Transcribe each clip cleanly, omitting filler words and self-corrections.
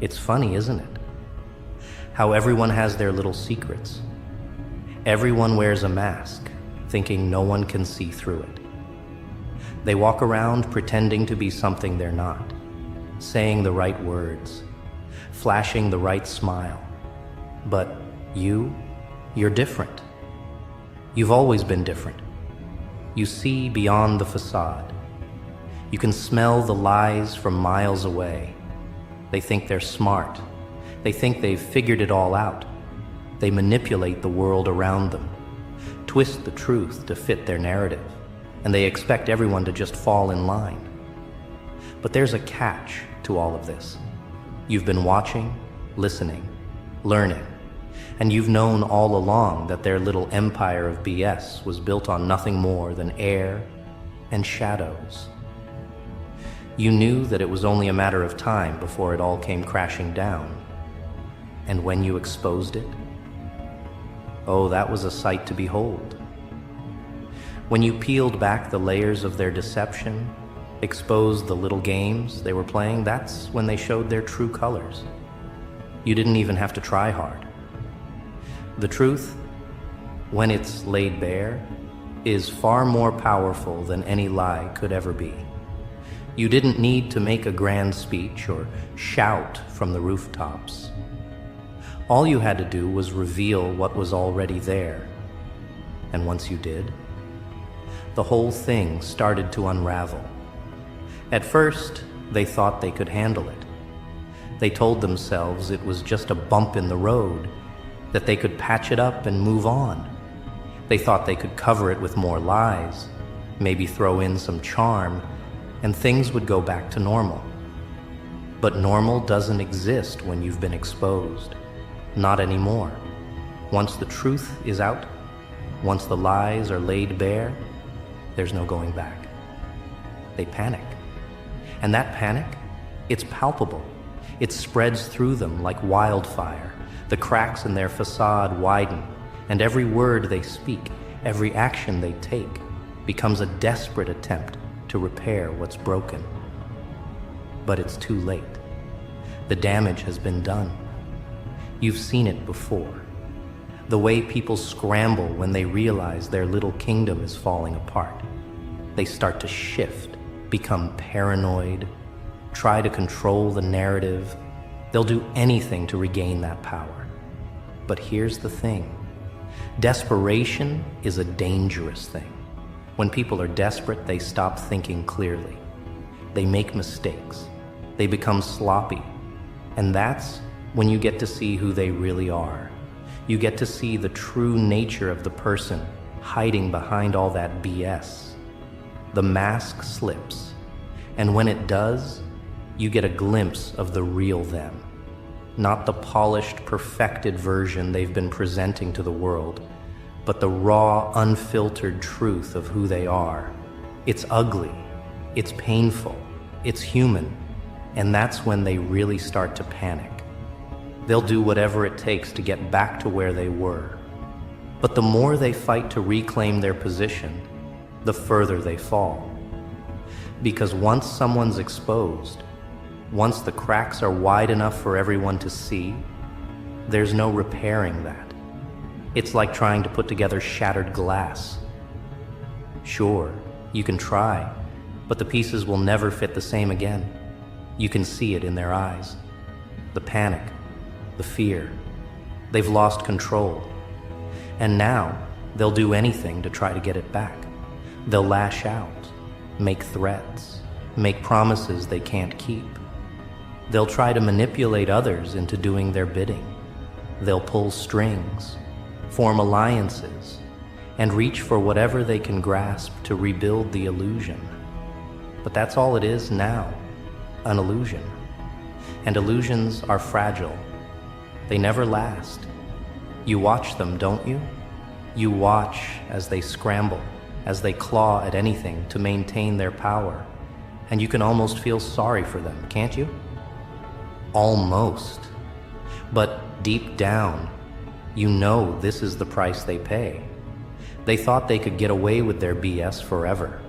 It's funny, isn't it? How everyone has their little secrets. Everyone wears a mask, thinking no one can see through it. They walk around pretending to be something they're not, saying the right words, flashing the right smile. But you're different. You've always been different. You see beyond the facade. You can smell the lies from miles away. They think they're smart. They think they've figured it all out. They manipulate the world around them, twist the truth to fit their narrative, and they expect everyone to just fall in line. But there's a catch to all of this. You've been watching, listening, learning, and you've known all along that their little empire of BS was built on nothing more than air and shadows. You knew that it was only a matter of time before it all came crashing down. And when you exposed it, oh, that was a sight to behold. When you peeled back the layers of their deception, exposed the little games they were playing, that's when they showed their true colors. You didn't even have to try hard. The truth, when it's laid bare, is far more powerful than any lie could ever be. You didn't need to make a grand speech or shout from the rooftops. All you had to do was reveal what was already there. And once you did, the whole thing started to unravel. At first, they thought they could handle it. They told themselves it was just a bump in the road, that they could patch it up and move on. They thought they could cover it with more lies, maybe throw in some charm, and things would go back to normal. But normal doesn't exist when you've been exposed. Not anymore. Once the truth is out, once the lies are laid bare, there's no going back. They panic. And that panic, it's palpable. It spreads through them like wildfire. The cracks in their facade widen, and every word they speak, every action they take, becomes a desperate attempt to repair what's broken. But it's too late. The damage has been done. You've seen it before. The way people scramble when they realize their little kingdom is falling apart. They start to shift, become paranoid, try to control the narrative. They'll do anything to regain that power. But here's the thing. Desperation is a dangerous thing. When people are desperate, they stop thinking clearly. They make mistakes. They become sloppy. And that's when you get to see who they really are. You get to see the true nature of the person hiding behind all that BS. The mask slips, and when it does, you get a glimpse of the real them. Not the polished, perfected version they've been presenting to the world, but the raw, unfiltered truth of who they are. It's ugly, it's painful, it's human, and that's when they really start to panic. They'll do whatever it takes to get back to where they were. But the more they fight to reclaim their position, the further they fall. Because once someone's exposed, once the cracks are wide enough for everyone to see, there's no repairing that. It's like trying to put together shattered glass. Sure, you can try, but the pieces will never fit the same again. You can see it in their eyes. The panic, the fear. They've lost control. And now, they'll do anything to try to get it back. They'll lash out, make threats, make promises they can't keep. They'll try to manipulate others into doing their bidding. They'll pull strings, form alliances, and reach for whatever they can grasp to rebuild the illusion. But that's all it is now, an illusion. And illusions are fragile. They never last. You watch them, don't you? You watch as they scramble, as they claw at anything to maintain their power. And you can almost feel sorry for them, can't you? Almost. But deep down, you know this is the price they pay. They thought they could get away with their BS forever.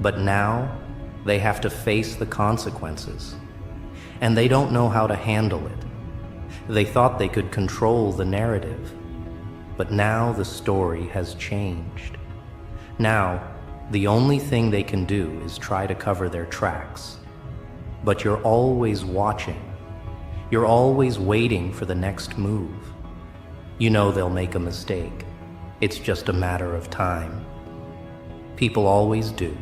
But now, they have to face the consequences. and they don't know how to handle it. They thought they could control the narrative, but now the story has changed. Now, the only thing they can do is try to cover their tracks. But you're always watching. You're always waiting for the next move. You know they'll make a mistake. It's just a matter of time. People always do,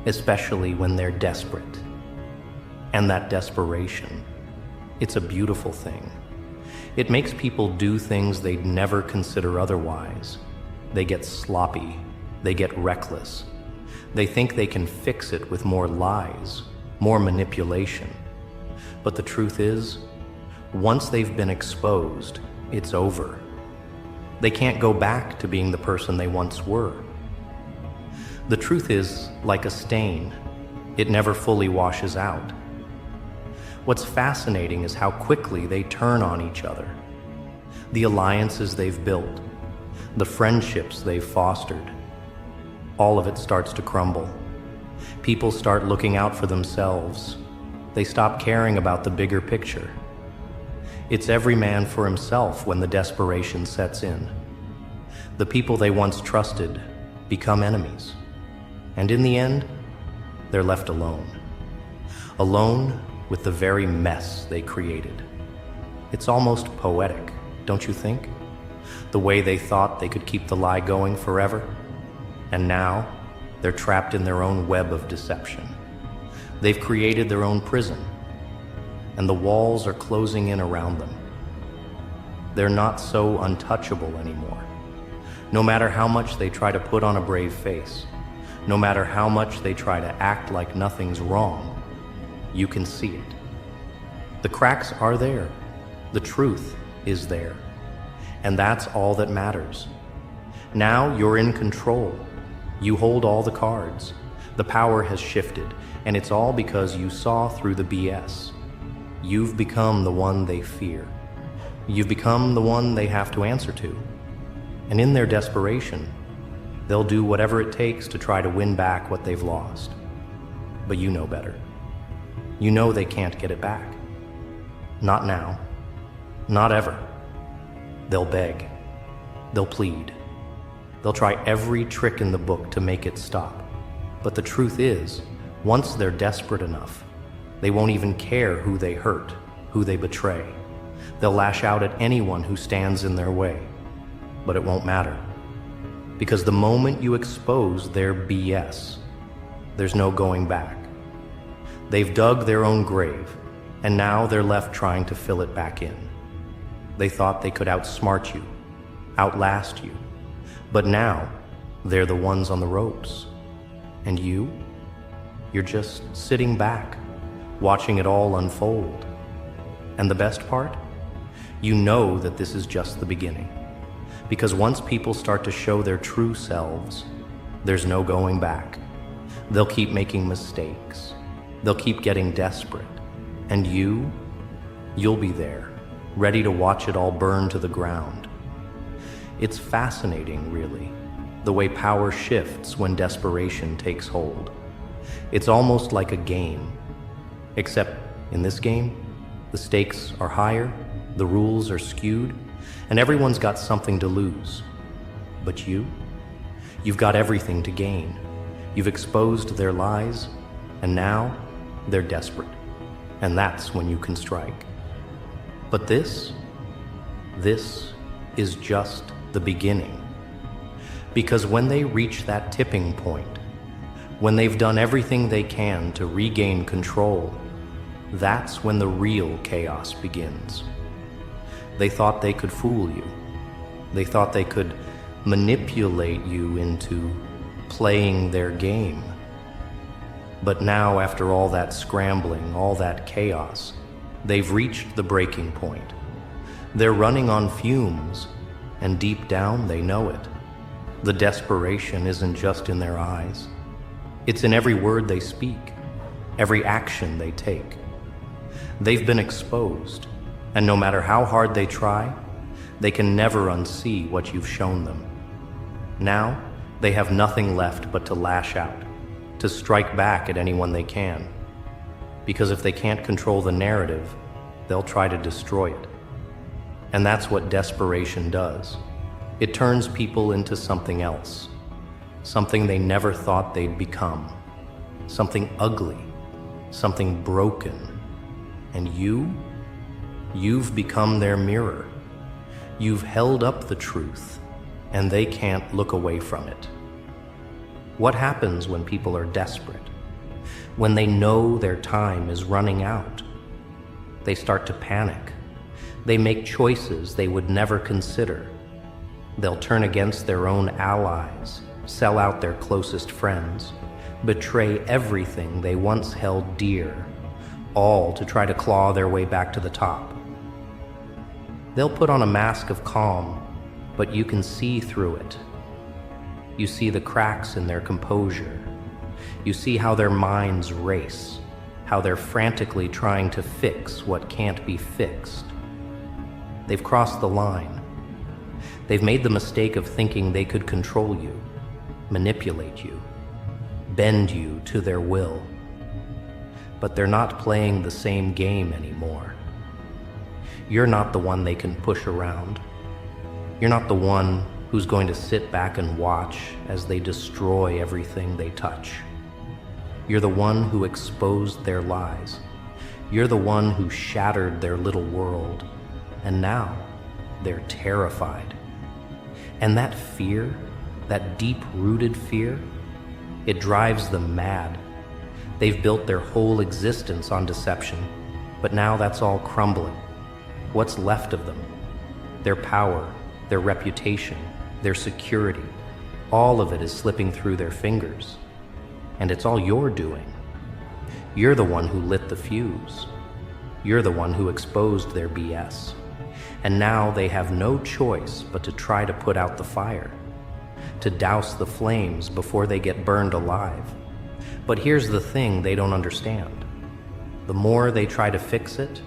especially when they're desperate. And that desperation, it's a beautiful thing. It makes people do things they'd never consider otherwise. They get sloppy. They get reckless. They think they can fix it with more lies, more manipulation. But the truth is, once they've been exposed, it's over. They can't go back to being the person they once were. The truth is like a stain. It never fully washes out. What's fascinating is how quickly they turn on each other. The alliances they've built, the friendships they've fostered, all of it starts to crumble. People start looking out for themselves. They stop caring about the bigger picture. It's every man for himself when the desperation sets in. The people they once trusted become enemies. And in the end, they're left alone. Alone with the very mess they created. It's almost poetic, don't you think? The way they thought they could keep the lie going forever. And now, they're trapped in their own web of deception. They've created their own prison, and the walls are closing in around them. They're not so untouchable anymore. No matter how much they try to put on a brave face, no matter how much they try to act like nothing's wrong, you can see it. The cracks are there. The truth is there. And that's all that matters. Now you're in control. You hold all the cards. The power has shifted, and it's all because you saw through the BS. You've become the one they fear. You've become the one they have to answer to. And in their desperation, they'll do whatever it takes to try to win back what they've lost. But you know better. You know they can't get it back. Not now. Not ever. They'll beg. They'll plead. They'll try every trick in the book to make it stop. But the truth is, once they're desperate enough, they won't even care who they hurt, who they betray. They'll lash out at anyone who stands in their way. But it won't matter. Because the moment you expose their BS, there's no going back. They've dug their own grave, and now they're left trying to fill it back in. They thought they could outsmart you, outlast you. But now, they're the ones on the ropes. And you're just sitting back, watching it all unfold. And the best part? You know that this is just the beginning. Because once people start to show their true selves, there's no going back. They'll keep making mistakes. They'll keep getting desperate. And you'll be there, ready to watch it all burn to the ground. It's fascinating, really, the way power shifts when desperation takes hold. It's almost like a game. Except in this game, the stakes are higher, the rules are skewed, and everyone's got something to lose. But you've got everything to gain. You've exposed their lies, and now they're desperate. And that's when you can strike. But this is just the beginning. Because when they reach that tipping point, when they've done everything they can to regain control, that's when the real chaos begins. They thought they could fool you. They thought they could manipulate you into playing their game. But now, after all that scrambling, all that chaos, they've reached the breaking point. They're running on fumes, and deep down they know it. The desperation isn't just in their eyes. It's in every word they speak, every action they take. They've been exposed, and no matter how hard they try, they can never unsee what you've shown them. Now, they have nothing left but to lash out, to strike back at anyone they can. Because if they can't control the narrative, they'll try to destroy it. And that's what desperation does. It turns people into something else, something they never thought they'd become, something ugly, something broken. And you've become their mirror. You've held up the truth, and they can't look away from it. What happens when people are desperate? When they know their time is running out? They start to panic. They make choices they would never consider. They'll turn against their own allies, sell out their closest friends, betray everything they once held dear, all to try to claw their way back to the top. They'll put on a mask of calm, but you can see through it. You see the cracks in their composure. You see how their minds race, how they're frantically trying to fix what can't be fixed. They've crossed the line. They've made the mistake of thinking they could control you, manipulate you, bend you to their will. But they're not playing the same game anymore. You're not the one they can push around. You're not the one who's going to sit back and watch as they destroy everything they touch. You're the one who exposed their lies. You're the one who shattered their little world. And now they're terrified. And that fear, that deep-rooted fear, it drives them mad. They've built their whole existence on deception, but now that's all crumbling. What's left of them? Their power, their reputation, their security, all of it is slipping through their fingers. And it's all you're doing. You're the one who lit the fuse. You're the one who exposed their BS. And now they have no choice but to try to put out the fire, to douse the flames before they get burned alive. But here's the thing they don't understand. The more they try to fix it,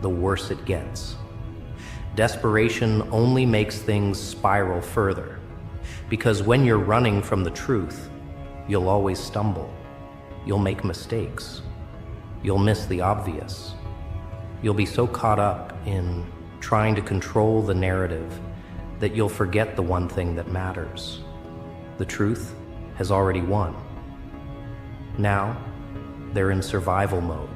the worse it gets. Desperation only makes things spiral further, because when you're running from the truth, you'll always stumble. You'll make mistakes. You'll miss the obvious. You'll be so caught up in trying to control the narrative that you'll forget the one thing that matters. The truth has already won. Now, they're in survival mode.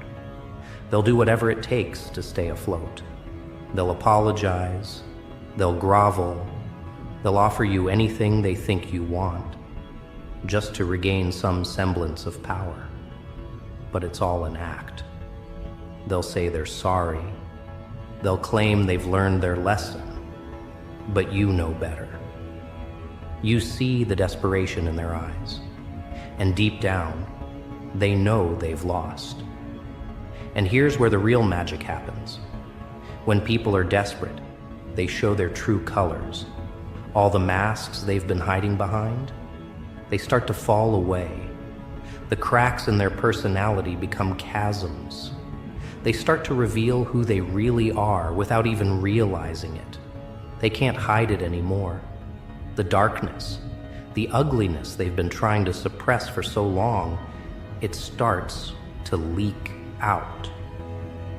They'll do whatever it takes to stay afloat. They'll apologize. They'll grovel. They'll offer you anything they think you want, just to regain some semblance of power. But it's all an act. They'll say they're sorry. They'll claim they've learned their lesson. But you know better. You see the desperation in their eyes. And deep down, they know they've lost. And here's where the real magic happens. When people are desperate, they show their true colors. All the masks they've been hiding behind, they start to fall away. The cracks in their personality become chasms. They start to reveal who they really are without even realizing it. They can't hide it anymore. The darkness, the ugliness they've been trying to suppress for so long, it starts to leak out.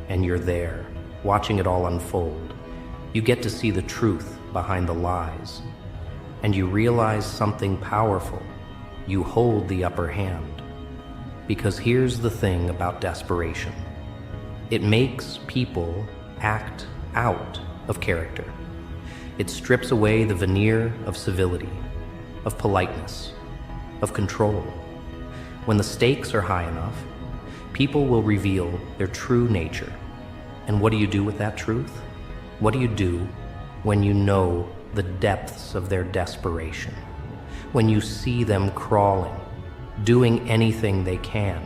And you're there, watching it all unfold. You get to see the truth behind the lies. And you realize something powerful. You hold the upper hand. Because here's the thing about desperation. It makes people act out of character. It strips away the veneer of civility, of politeness, of control. When the stakes are high enough, people will reveal their true nature. And what do you do with that truth? What do you do when you know the depths of their desperation? When you see them crawling, doing anything they can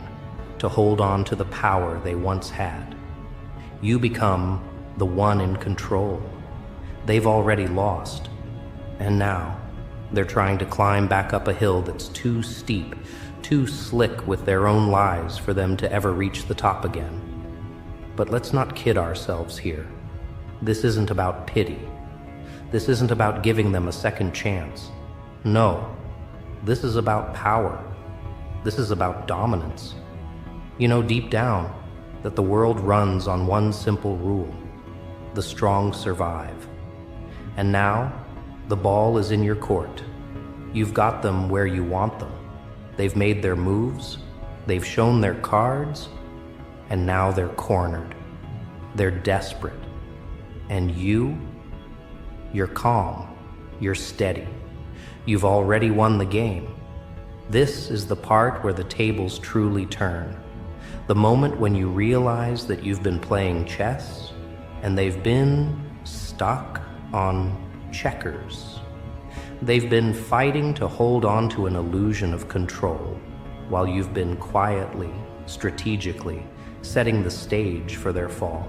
to hold on to the power they once had. You become the one in control. They've already lost. And now they're trying to climb back up a hill that's too steep, too slick with their own lies for them to ever reach the top again. But let's not kid ourselves here. This isn't about pity. This isn't about giving them a second chance. No, this is about power. This is about dominance. You know, deep down, that the world runs on one simple rule: the strong survive. And now, the ball is in your court. You've got them where you want them. They've made their moves, they've shown their cards, and now they're cornered. They're desperate. And you're calm, you're steady. You've already won the game. This is the part where the tables truly turn. The moment when you realize that you've been playing chess and they've been stuck on checkers. They've been fighting to hold on to an illusion of control while you've been quietly, strategically setting the stage for their fall.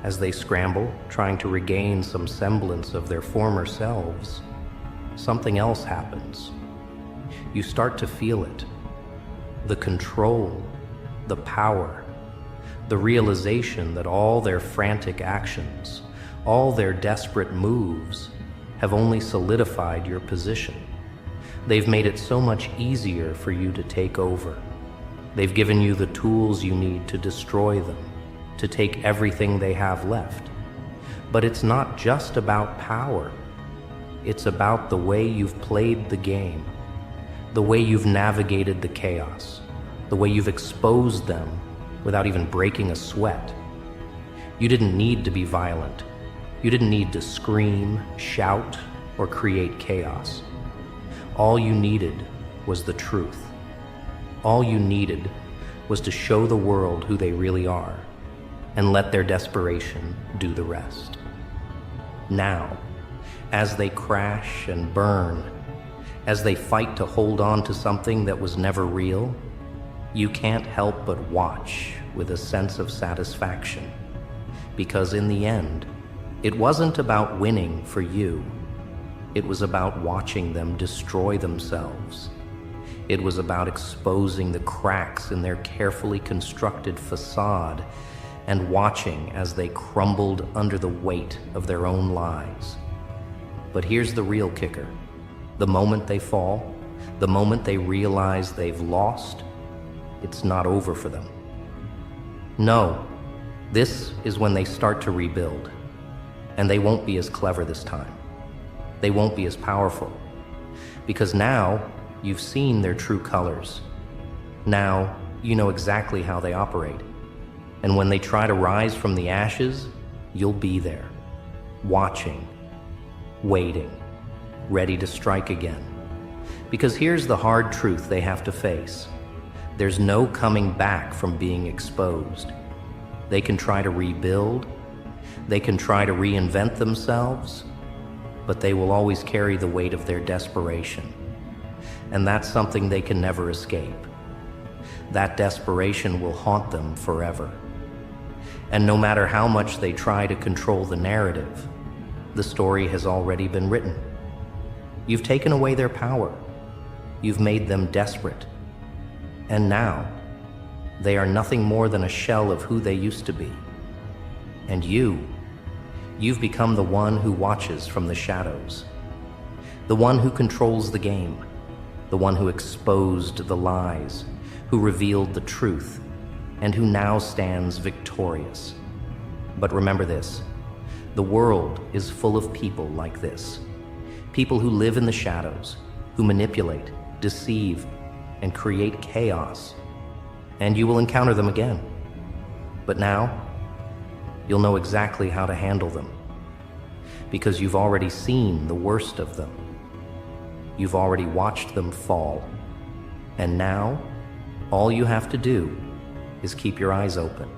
As they scramble, trying to regain some semblance of their former selves, something else happens. You start to feel it. The control, the power, the realization that all their frantic actions, all their desperate moves have only solidified your position. They've made it so much easier for you to take over. They've given you the tools you need to destroy them, to take everything they have left. But it's not just about power. It's about the way you've played the game, the way you've navigated the chaos, the way you've exposed them without even breaking a sweat. You didn't need to be violent. You didn't need to scream, shout, or create chaos. All you needed was the truth. All you needed was to show the world who they really are and let their desperation do the rest. Now, as they crash and burn, as they fight to hold on to something that was never real, you can't help but watch with a sense of satisfaction. Because in the end, it wasn't about winning for you. It was about watching them destroy themselves. It was about exposing the cracks in their carefully constructed facade and watching as they crumbled under the weight of their own lies. But here's the real kicker. The moment they fall, the moment they realize they've lost, it's not over for them. No, this is when they start to rebuild. And they won't be as clever this time. They won't be as powerful. Because now, you've seen their true colors. Now, you know exactly how they operate. And when they try to rise from the ashes, you'll be there, watching, waiting, ready to strike again. Because here's the hard truth they have to face. There's no coming back from being exposed. They can try to rebuild, they can try to reinvent themselves, but they will always carry the weight of their desperation. And that's something they can never escape. That desperation will haunt them forever. And no matter how much they try to control the narrative, the story has already been written. You've taken away their power. You've made them desperate. And now, they are nothing more than a shell of who they used to be. And you've become the one who watches from the shadows, the one who controls the game, the one who exposed the lies, who revealed the truth, and who now stands victorious. But remember this, the world is full of people like this, people who live in the shadows, who manipulate, deceive, and create chaos. And you will encounter them again. But now, you'll know exactly how to handle them, because you've already seen the worst of them. You've already watched them fall. And now, all you have to do is keep your eyes open.